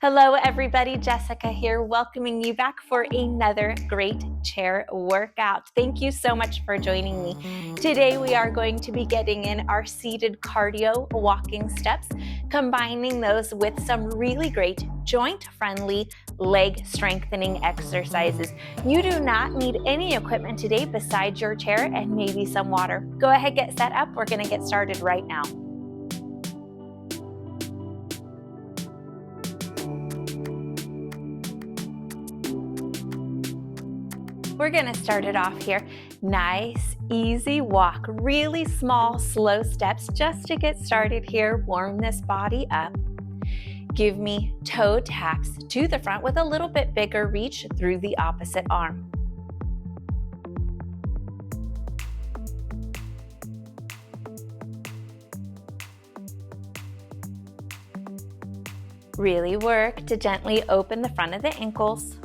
Hello everybody, Jessica here, welcoming you back for another great chair workout. Thank you so much for joining me. Today we are going to be getting in our seated cardio walking steps, combining those with some really great joint-friendly leg strengthening exercises. You do not need any equipment today besides your chair and maybe some water. Go ahead, get set up. We're going to get started right now. We're going to start it off here. Nice, easy walk, really small, slow steps just to get started here. Warm this body up. Give me toe taps to the front with a little bit bigger reach through the opposite arm. Really work to gently open the front of the ankles.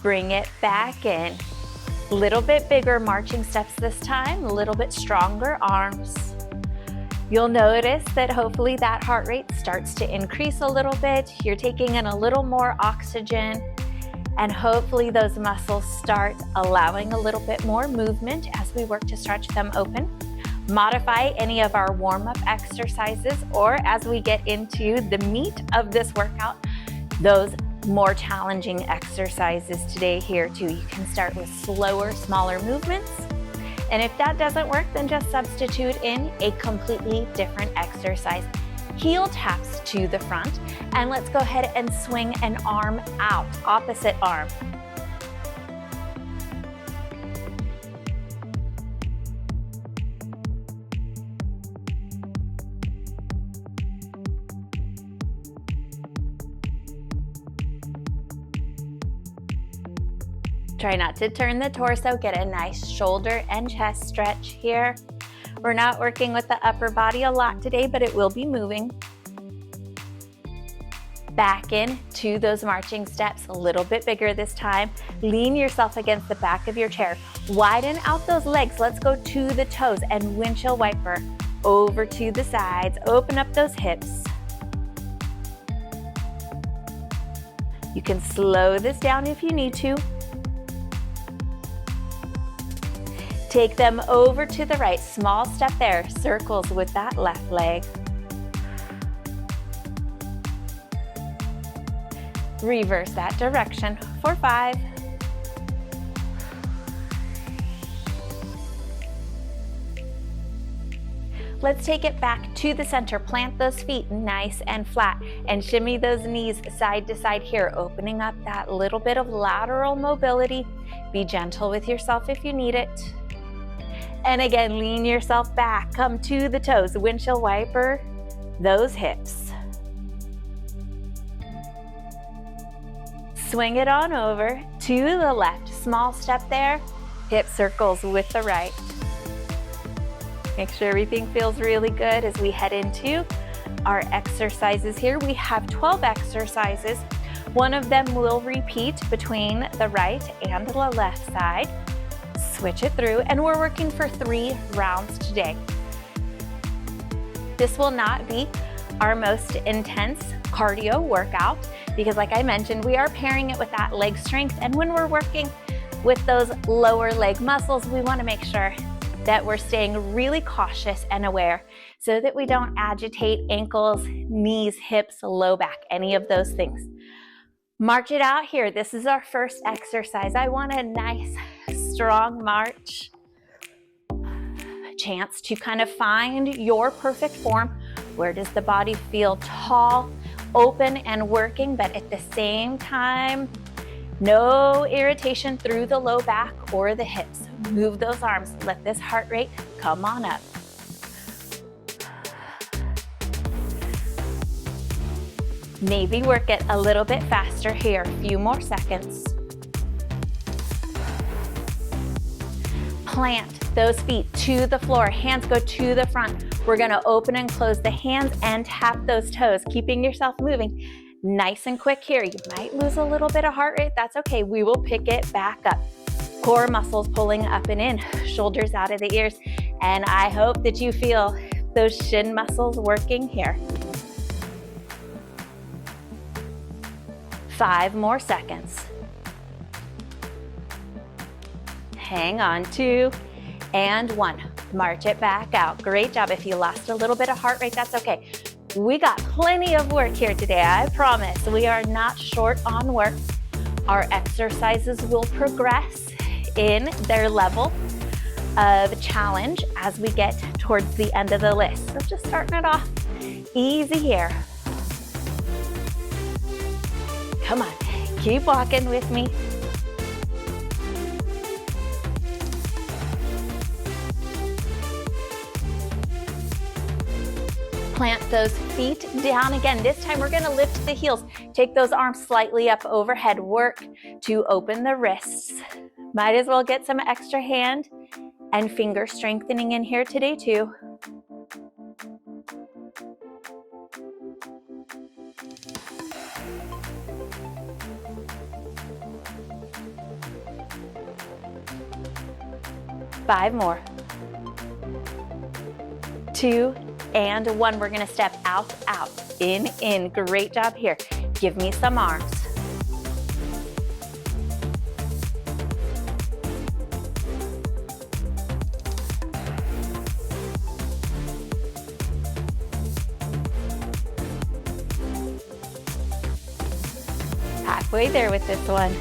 Bring it back in. A little bit bigger marching steps this time, a little bit stronger arms. You'll notice that hopefully that heart rate starts to increase a little bit. You're taking in a little more oxygen, and hopefully those muscles start allowing a little bit more movement as we work to stretch them open. Modify any of our warm-up exercises, or as we get into the meat of this workout, those more challenging exercises today here too. You can start with slower, smaller movements. And if that doesn't work, then just substitute in a completely different exercise. Heel taps to the front, and let's go ahead and swing an arm out, opposite arm. Try not to turn the torso, get a nice shoulder and chest stretch here. We're not working with the upper body a lot today, but it will be moving. Back in to those marching steps, a little bit bigger this time. Lean yourself against the back of your chair. Widen out those legs. Let's go to the toes and windshield wiper over to the sides. Open up those hips. You can slow this down if you need to. Take them over to the right, small step there, circles with that left leg. Reverse that direction for 5. Let's take it back to the center. Plant those feet nice and flat and shimmy those knees side to side here, opening up that little bit of lateral mobility. Be gentle with yourself if you need it. And again, lean yourself back, come to the toes, windshield wiper those hips. Swing it on over to the left, small step there, hip circles with the right. Make sure everything feels really good as we head into our exercises here. We have 12 exercises. One of them will repeat between the right and the left side. Switch it through, and we're working for 3 rounds today. This will not be our most intense cardio workout because, like I mentioned, we are pairing it with that leg strength, and when we're working with those lower leg muscles, we want to make sure that we're staying really cautious and aware so that we don't agitate ankles, knees, hips, low back, any of those things. March it out here. This is our first exercise. I want a nice strong march. A chance to kind of find your perfect form. Where does the body feel tall, open, and working, but at the same time, no irritation through the low back or the hips. Move those arms. Let this heart rate come on up. Maybe work it a little bit faster here. A few more seconds. Plant those feet to the floor. Hands go to the front. We're going to open and close the hands and tap those toes, keeping yourself moving nice and quick here. You might lose a little bit of heart rate. That's okay. We will pick it back up. Core muscles pulling up and in, shoulders out of the ears. And I hope that you feel those shin muscles working here. 5 more seconds. Hang on, 2 and 1. March it back out. Great job. If you lost a little bit of heart rate, that's okay. We got plenty of work here today, I promise. We are not short on work. Our exercises will progress in their level of challenge as we get towards the end of the list. So just starting it off easy here. Come on, keep walking with me. Plant those feet down again. This time we're gonna lift the heels. Take those arms slightly up overhead. Work to open the wrists. Might as well get some extra hand and finger strengthening in here today too. Five more. 2 and 1. We're gonna step out, out, in. Great job here. Give me some arms. Halfway there with this one.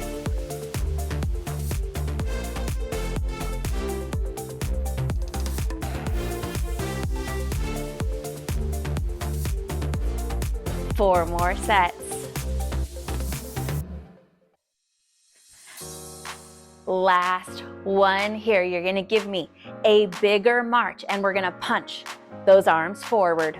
Four more sets. Last one here. You're gonna give me a bigger march and we're gonna punch those arms forward.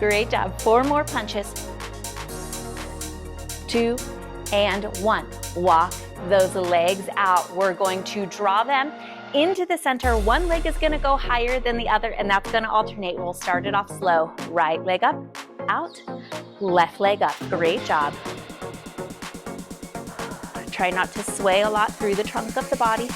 Great job. 4 more punches. 2 and 1. Walk those legs out. We're going to draw them into the center. One leg is gonna go higher than the other, and that's gonna alternate. We'll start it off slow. Right leg up, out, left leg up. Great job. Try not to sway a lot through the trunk of the body.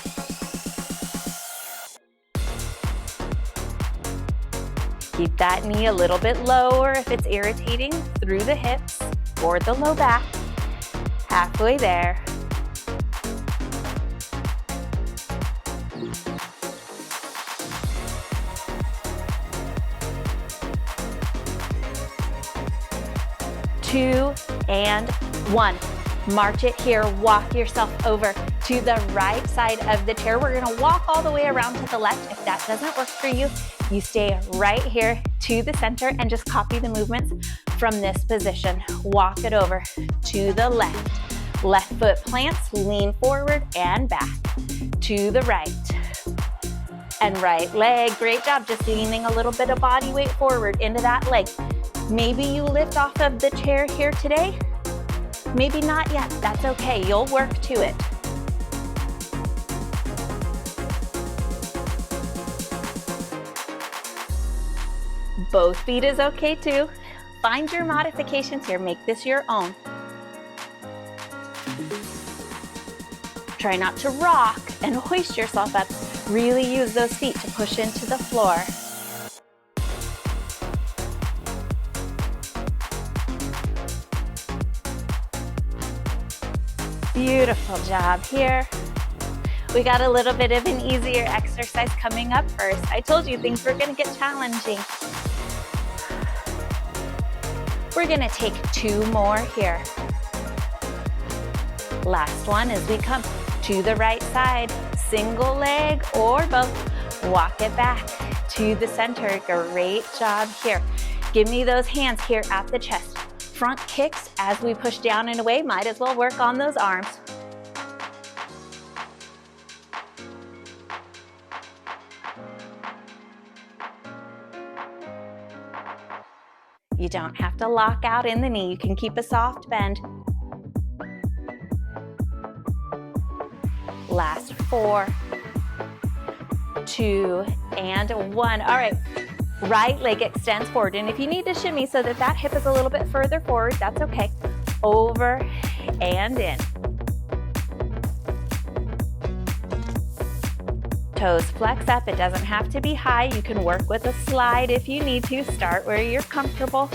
Keep that knee a little bit lower if it's irritating through the hips or the low back. Halfway there. Two and 1. March it here. Walk yourself over to the right side of the chair. We're gonna walk all the way around to the left. If that doesn't work for you, you stay right here to the center and just copy the movements from this position. Walk it over to the left. Left foot plants, lean forward and back. To the right. And right leg, great job. Just leaning a little bit of body weight forward into that leg. Maybe you lift off of the chair here today. Maybe not yet, that's okay. You'll work to it. Both feet is okay too. Find your modifications here, make this your own. Try not to rock and hoist yourself up. Really use those feet to push into the floor. Beautiful job here. We got a little bit of an easier exercise coming up first. I told you things were gonna get challenging. We're gonna take 2 more here. Last one as we come to the right side, single leg or both. Walk it back to the center. Great job here. Give me those hands here at the chest. Front kicks as we push down and away. Might as well work on those arms. You don't have to lock out in the knee. You can keep a soft bend. Last 4, 2, and 1. All right, right leg extends forward. And if you need to shimmy so that that hip is a little bit further forward, that's okay. Over and in. Toes flex up. It doesn't have to be high. You can work with a slide if you need to. Start where you're comfortable.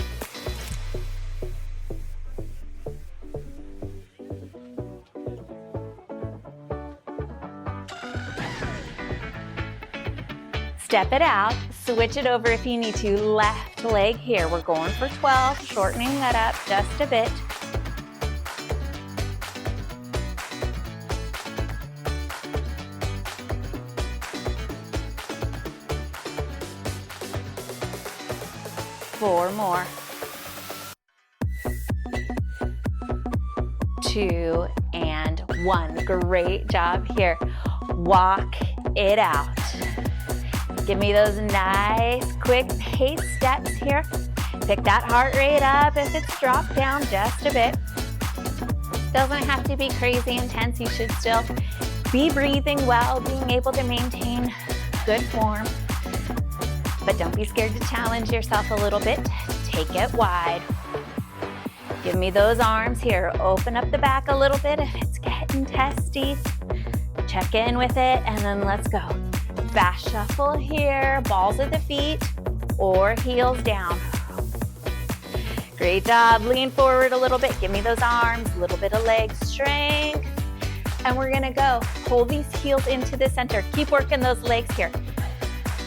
Step it out, switch it over if you need to. Left leg here. We're going for 12, shortening that up just a bit. Four more. 2 and 1. Great job here. Walk it out. Give me those nice, quick pace steps here. Pick that heart rate up if it's dropped down just a bit. Doesn't have to be crazy intense. You should still be breathing well, being able to maintain good form. But don't be scared to challenge yourself a little bit. Take it wide. Give me those arms here. Open up the back a little bit if it's getting testy. Check in with it, and then let's go. Fast shuffle here, balls at the feet or heels down. Great job. Lean forward a little bit. Give me those arms, a little bit of leg strength. And we're gonna go. Hold these heels into the center. Keep working those legs here.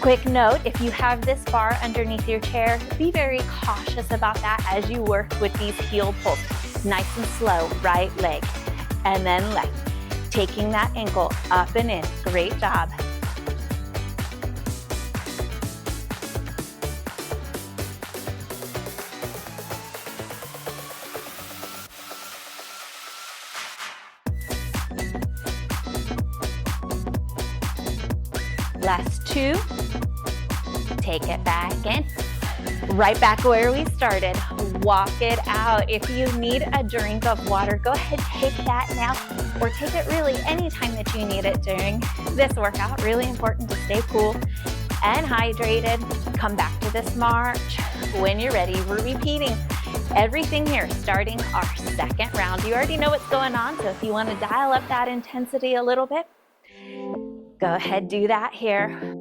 Quick note, if you have this bar underneath your chair, be very cautious about that as you work with these heel pulls. Nice and slow, right leg, and then left. Taking that ankle up and in. Great job. Last 2. Take it back in. Right back where we started. Walk it out. If you need a drink of water, go ahead, take that now, or take it really anytime that you need it during this workout. Really important to stay cool and hydrated. Come back to this march when you're ready. We're repeating everything here, starting our second round. You already know what's going on, so if you want to dial up that intensity a little bit, go ahead, do that here.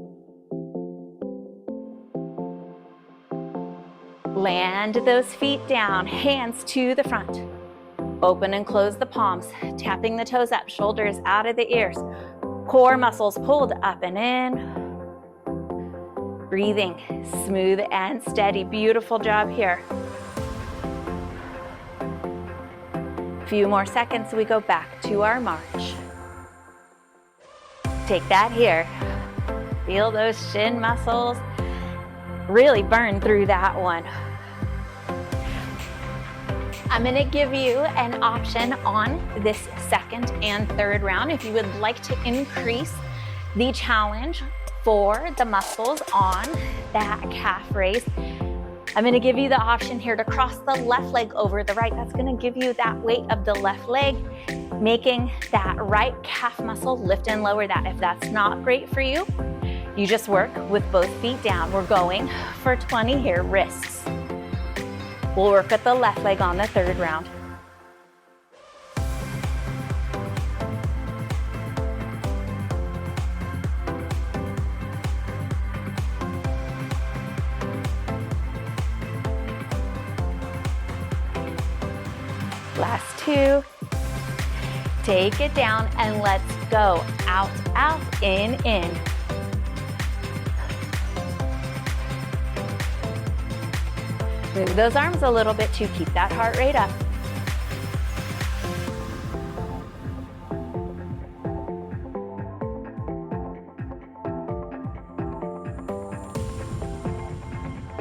Land those feet down, hands to the front. Open and close the palms, tapping the toes up, shoulders out of the ears. Core muscles pulled up and in. Breathing smooth and steady. Beautiful job here. Few more seconds, we go back to our march. Take that here. Feel those shin muscles. Really burn through that one. I'm gonna give you an option on this second and third round if you would like to increase the challenge for the muscles on that calf raise. I'm gonna give you the option here to cross the left leg over the right. That's gonna give you that weight of the left leg, making that right calf muscle lift and lower that. If that's not great for you, you just work with both feet down. We're going for 20 here, wrists. We'll work with the left leg on the third round. Last 2. Take it down and let's go. Out, out, in, in. Move those arms a little bit to keep that heart rate up.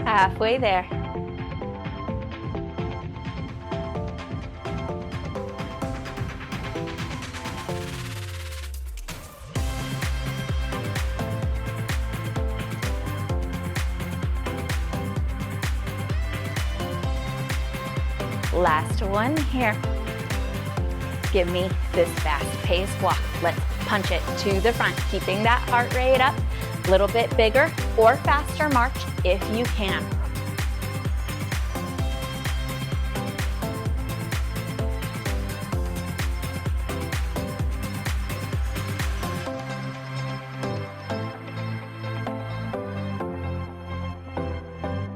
Halfway there. Last one here. Give me this fast-paced walk. Let's punch it to the front, keeping that heart rate up. A little bit bigger or faster march if you can.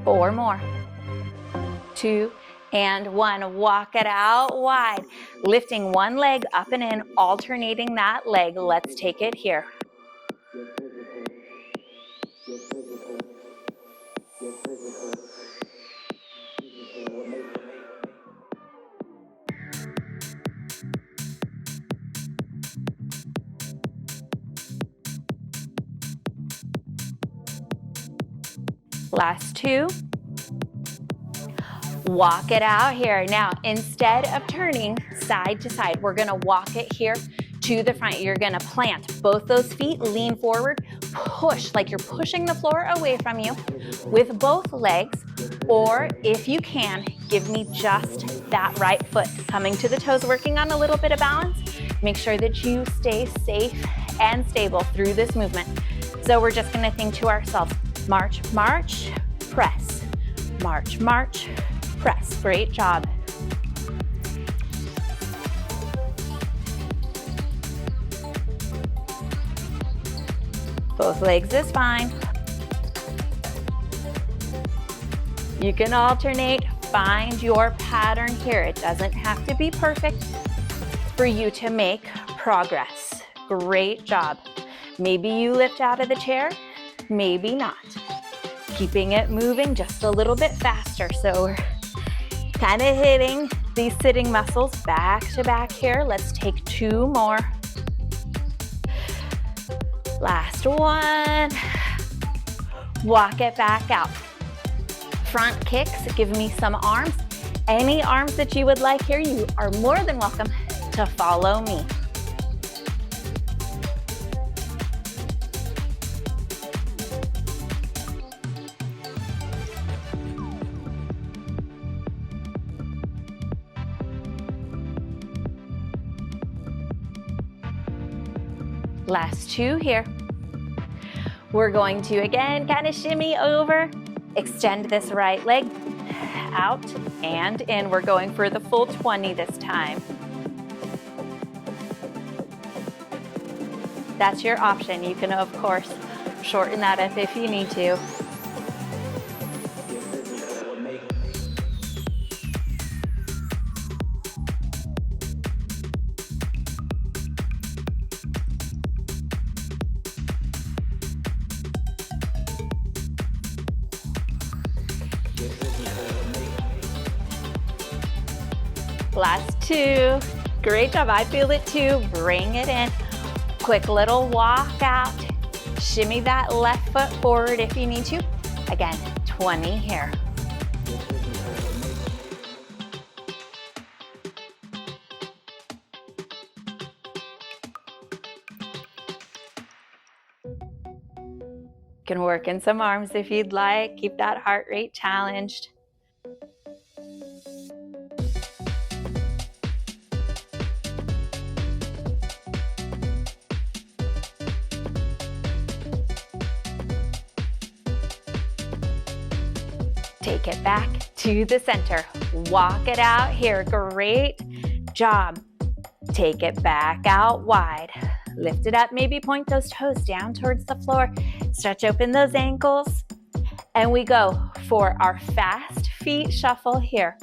4 more. 2 and 1. Walk it out wide. Lifting one leg up and in, alternating that leg. Let's take it here. Last 2. Walk it out here. Now, instead of turning side to side, we're gonna walk it here to the front. You're gonna plant both those feet, lean forward, push like you're pushing the floor away from you with both legs, or if you can, give me just that right foot coming to the toes, working on a little bit of balance. Make sure that you stay safe and stable through this movement. So we're just gonna think to ourselves, march, march, press, march, march, press. Great job. Both legs is fine. You can alternate, find your pattern here. It doesn't have to be perfect for you to make progress. Great job. Maybe you lift out of the chair, maybe not. Keeping it moving just a little bit faster. So we're kind of hitting these sitting muscles back to back here. Let's take 2 more. Last one. Walk it back out. Front kicks, give me some arms. Any arms that you would like here, you are more than welcome to follow me. Last 2 here. We're going to, again, kind of shimmy over, extend this right leg out and in. We're going for the full 20 this time. That's your option. You can, of course, shorten that up if you need to. Last 2. Great job. I feel it too. Bring it in. Quick little walk out. Shimmy that left foot forward if you need to. Again, 20 here. You can work in some arms if you'd like. Keep that heart rate challenged. Take it back to the center. Walk it out here. Great job. Take it back out wide. Lift it up, maybe point those toes down towards the floor. Stretch open those ankles. And we go for our fast feet shuffle here.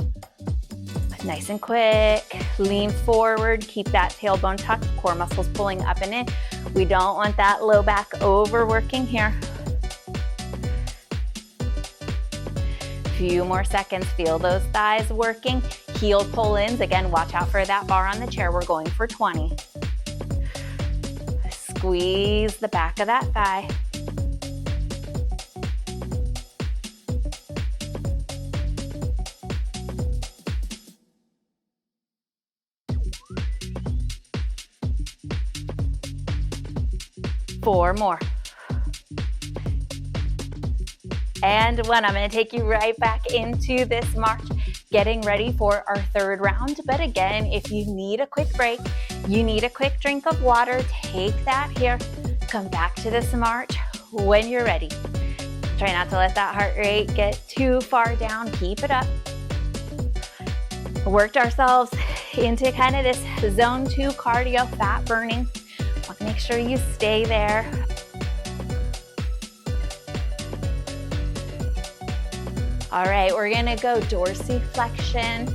Nice and quick. Lean forward. Keep that tailbone tucked. Core muscles pulling up and in. We don't want that low back overworking here. Few more seconds. Feel those thighs working. Heel pull-ins. Again, watch out for that bar on the chair. We're going for 20. Squeeze the back of that thigh. Four more. And 1. I'm going to take you right back into this march, getting ready for our 3rd round. But again, if you need a quick break, you need a quick drink of water, take that here. Come back to this march when you're ready. Try not to let that heart rate get too far down. Keep it up. Worked ourselves into kind of this zone 2 cardio, fat burning. Want to make sure you stay there. All right, we're gonna go dorsiflexion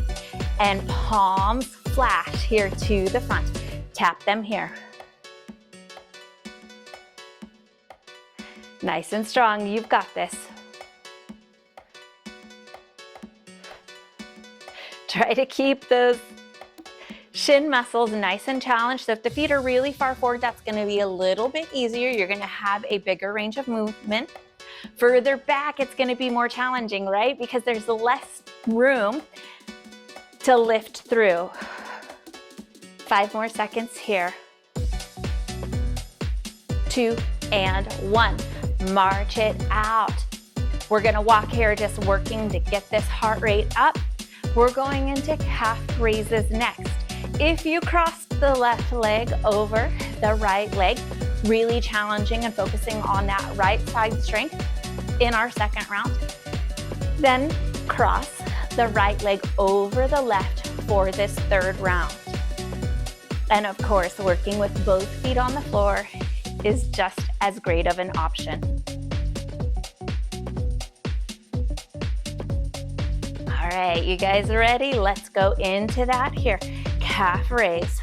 and palms flat here to the front. Tap them here. Nice and strong, you've got this. Try to keep those shin muscles nice and challenged. So if the feet are really far forward, that's gonna be a little bit easier. You're gonna have a bigger range of movement. Further back, it's gonna be more challenging, right? Because there's less room to lift through. 5 more seconds here. 2 and 1. March it out. We're gonna walk here, just working to get this heart rate up. We're going into calf raises next. If you crossed the left leg over the right leg, really challenging and focusing on that right side strength in our second round, then cross the right leg over the left for this third round. And of course, working with both feet on the floor is just as great of an option. All right, you guys ready? Let's go into that here. Calf raise.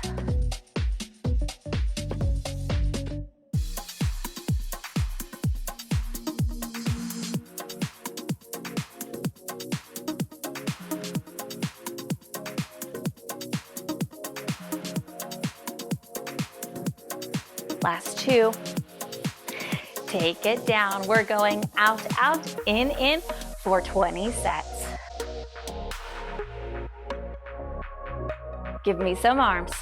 Last 2. Take it down. We're going out, out, in for 20 sets. Give me some arms.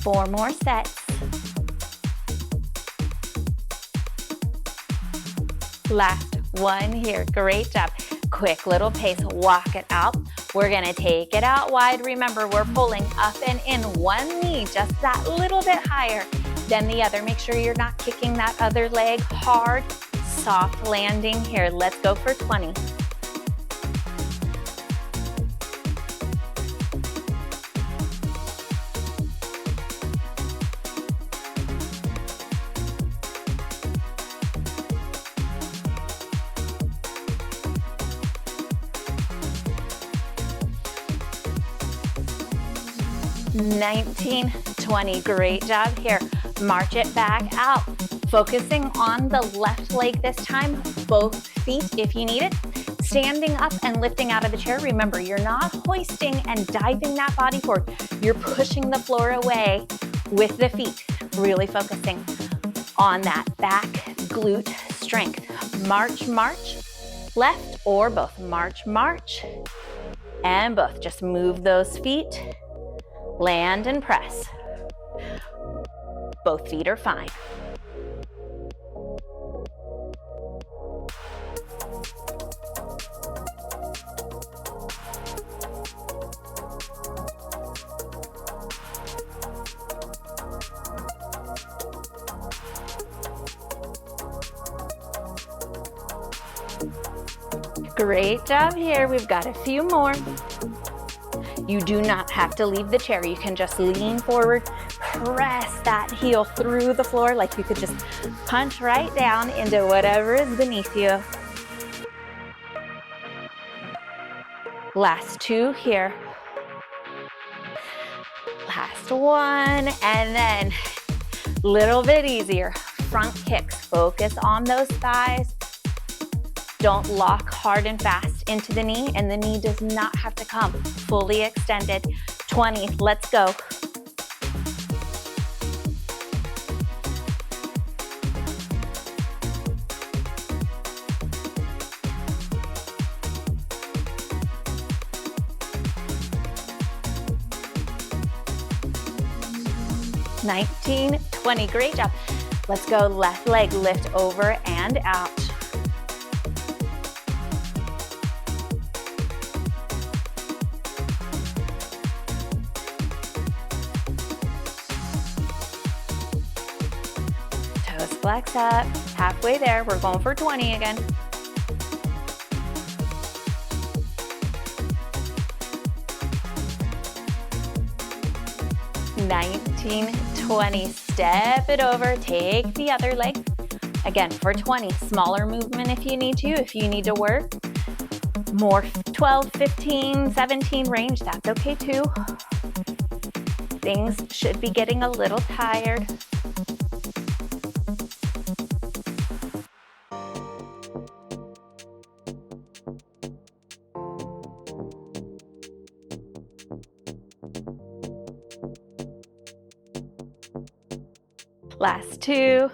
Four more sets. Last one here. Great job. Quick little pace. Walk it out. We're gonna take it out wide. Remember, we're pulling up and in. One knee just that little bit higher than the other. Make sure you're not kicking that other leg hard. Soft landing here. Let's go for 20. $19, $20. Great job here. March it back out. Focusing on the left leg this time, both feet if you need it. Standing up and lifting out of the chair. Remember, you're not hoisting and diving that body forward. You're pushing the floor away with the feet. Really focusing on that back glute strength. March, march. Left or both. March, march. And both. Just move those feet. Land and press. Both feet are fine. Great job here. We've got a few more. You do not have to leave the chair. You can just lean forward, press that heel through the floor like you could just punch right down into whatever is beneath you. Last two here. Last one, and then a little bit easier. Front kicks. Focus on those thighs. Don't lock hard and fast into the knee, and the knee does not have to come fully extended. 20, let's go. $19, $20, great job. Let's go left leg, lift over and out. Toes flex up, halfway there. We're going for 20 again. 19, 20, step it over, take the other leg. Again, for 20, smaller movement if you need to work more 12, 15, 17 range, that's okay too. Things should be getting a little tired. Last two.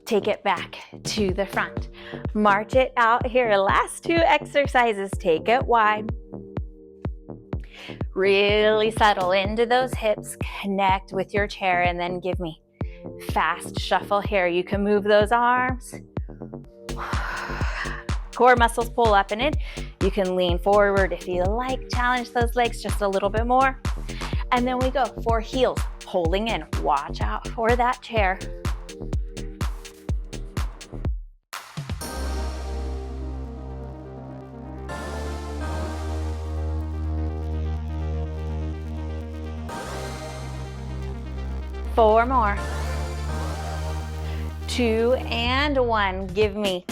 Take it back to the front. March it out here. Last two exercises. Take it wide. Really settle into those hips. Connect with your chair and then give me fast shuffle here. You can move those arms. Core muscles pull up and in. You can lean forward if you like. Challenge those legs just a little bit more. And then we go for heels. Holding in. Watch out for that chair. Four more. 2 and 1. Give me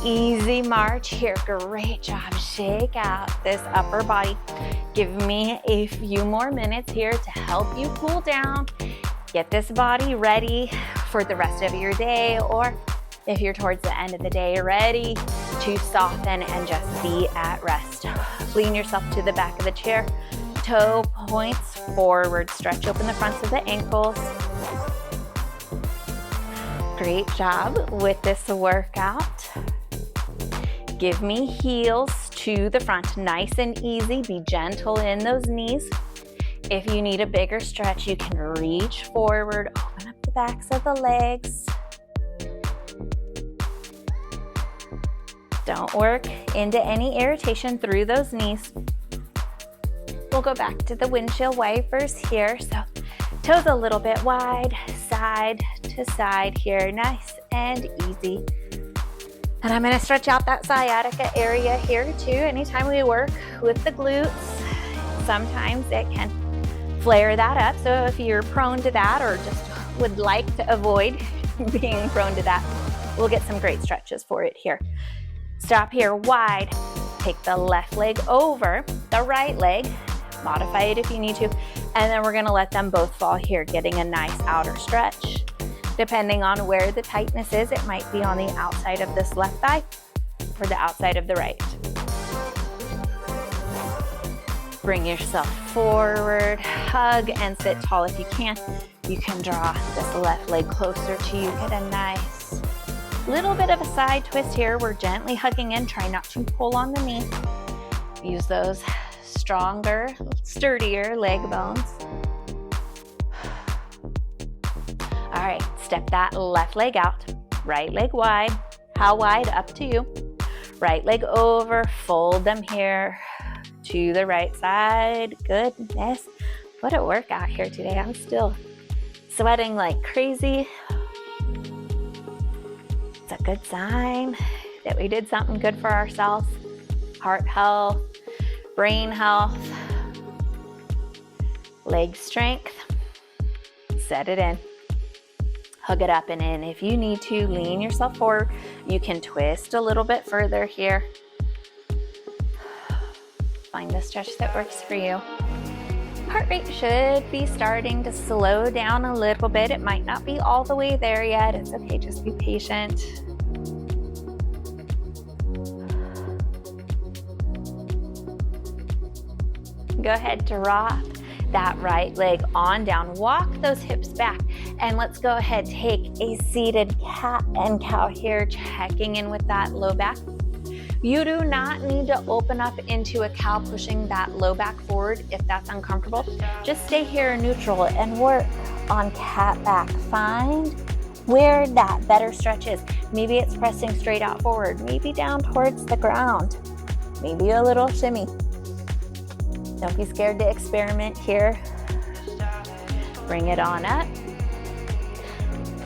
easy march here. Great job. Shake out this upper body. Give me a few more minutes here to help you cool down. Get this body ready for the rest of your day, or if you're towards the end of the day, ready to soften and just be at rest. Lean yourself to the back of the chair. Toe points forward. Stretch open the fronts of the ankles. Great job with this workout. Give me heels to the front, nice and easy. Be gentle in those knees. If you need a bigger stretch, you can reach forward, open up the backs of the legs. Don't work into any irritation through those knees. We'll go back to the windshield wipers here. So toes a little bit wide, side to side here, nice and easy. And I'm gonna stretch out that sciatica area here too. Anytime we work with the glutes, sometimes it can flare that up. So if you're prone to that or just would like to avoid being prone to that, we'll get some great stretches for it here. Stop here wide. Take the left leg over the right leg. Modify it if you need to. And then we're gonna let them both fall here, getting a nice outer stretch. Depending on where the tightness is, it might be on the outside of this left thigh or the outside of the right. Bring yourself forward, hug and sit tall if you can. You can draw this left leg closer to you. Get a nice little bit of a side twist here. We're gently hugging in. Try not to pull on the knee. Use those stronger, sturdier leg bones. All right, step that left leg out, right leg wide. How wide? Up to you. Right leg over, fold them here to the right side. Goodness, what a workout here today. I'm still sweating like crazy. It's a good sign that we did something good for ourselves. Heart health, brain health, leg strength. Set it in. Hug it up and in. If you need to, lean yourself forward. You can twist a little bit further here. Find the stretch that works for you. Heart rate should be starting to slow down a little bit. It might not be all the way there yet. It's okay, just be patient. Go ahead, drop that right leg on down. Walk those hips back. And let's go ahead, take a seated cat and cow here, checking in with that low back. You do not need to open up into a cow, pushing that low back forward if that's uncomfortable. Just stay here neutral and work on cat back. Find where that better stretch is. Maybe it's pressing straight out forward, maybe down towards the ground, maybe a little shimmy. Don't be scared to experiment here. Bring it on up.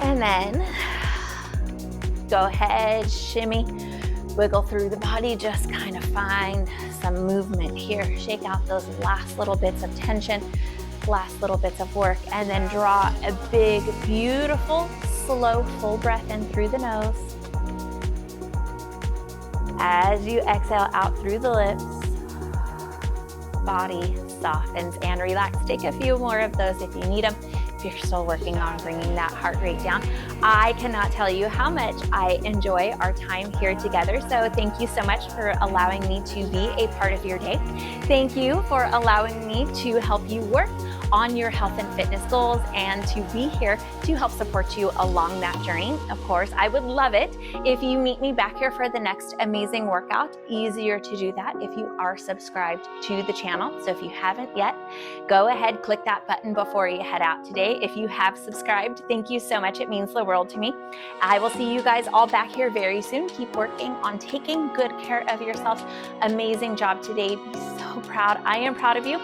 And then go ahead, shimmy, wiggle through the body, just kind of find some movement here. Shake out those last little bits of tension, last little bits of work, and then draw a big, beautiful, slow, full breath in through the nose. As you exhale out through the lips, body softens and relax. Take a few more of those if you need them, if you're still working on bringing that heart rate down. I cannot tell you how much I enjoy our time here together. So thank you so much for allowing me to be a part of your day. Thank you for allowing me to help you work on your health and fitness goals and to be here to help support you along that journey. Of course, I would love it if you meet me back here for the next amazing workout. Easier to do that if you are subscribed to the channel. So if you haven't yet, go ahead, click that button before you head out today. If you have subscribed, thank you so much. It means the world to me. I will see you guys all back here very soon. Keep working on taking good care of yourself. Amazing job today. Be so proud. I am proud of you.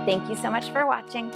Thank you so much for watching.